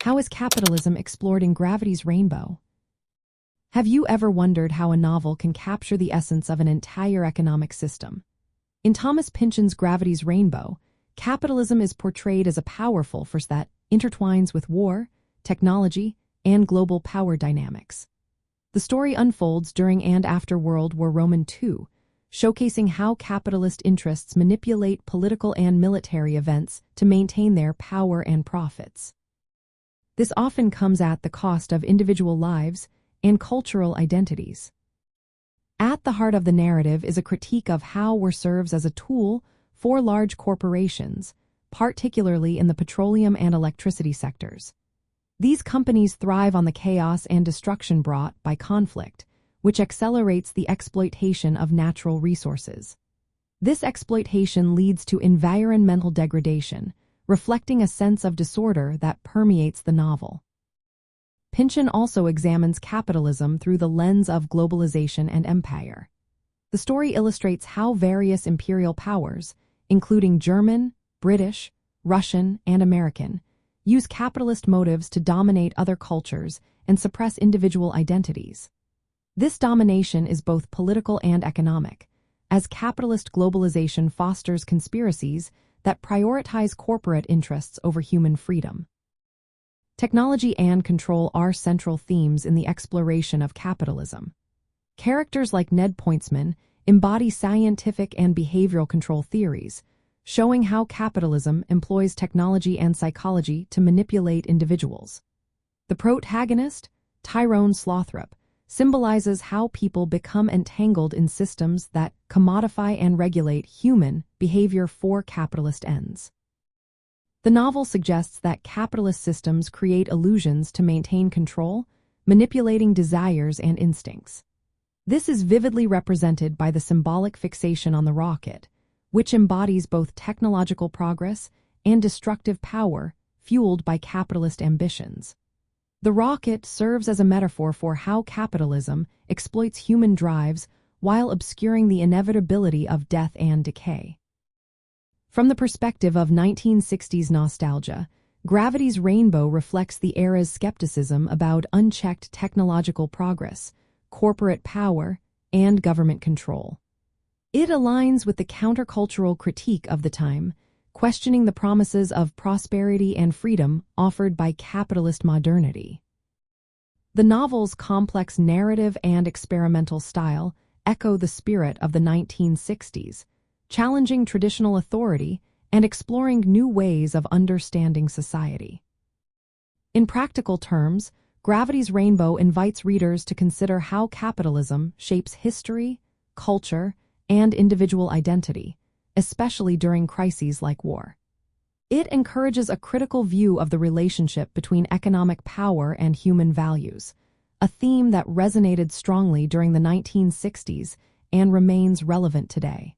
How is capitalism explored in Gravity's Rainbow? Have you ever wondered how a novel can capture the essence of an entire economic system? In Thomas Pynchon's Gravity's Rainbow, capitalism is portrayed as a powerful force that intertwines with war, technology, and global power dynamics. The story unfolds during and after World War II, showcasing how capitalist interests manipulate political and military events to maintain their power and profits. This often comes at the cost of individual lives and cultural identities. At the heart of the narrative is a critique of how war serves as a tool for large corporations, particularly in the petroleum and electricity sectors. These companies thrive on the chaos and destruction brought by conflict, which accelerates the exploitation of natural resources. This exploitation leads to environmental degradation, reflecting a sense of disorder that permeates the novel. Pynchon also examines capitalism through the lens of globalization and empire. The story illustrates how various imperial powers, including German, British, Russian, and American, use capitalist motives to dominate other cultures and suppress individual identities. This domination is both political and economic, as capitalist globalization fosters conspiracies that prioritize corporate interests over human freedom. Technology and control are central themes in the exploration of capitalism. Characters like Ned Pointsman embody scientific and behavioral control theories, showing how capitalism employs technology and psychology to manipulate individuals. The protagonist, Tyrone Slothrop, symbolizes how people become entangled in systems that commodify and regulate human behavior for capitalist ends. The novel suggests that capitalist systems create illusions to maintain control, manipulating desires and instincts. This is vividly represented by the symbolic fixation on the rocket, which embodies both technological progress and destructive power fueled by capitalist ambitions. The rocket serves as a metaphor for how capitalism exploits human drives while obscuring the inevitability of death and decay. From the perspective of 1960s nostalgia, Gravity's Rainbow reflects the era's skepticism about unchecked technological progress, corporate power, and government control. It aligns with the countercultural critique of the time, questioning the promises of prosperity and freedom offered by capitalist modernity. The novel's complex narrative and experimental style echo the spirit of the 1960s, challenging traditional authority and exploring new ways of understanding society. In practical terms, Gravity's Rainbow invites readers to consider how capitalism shapes history, culture, and individual identity, especially during crises like war. It encourages a critical view of the relationship between economic power and human values, a theme that resonated strongly during the 1960s and remains relevant today.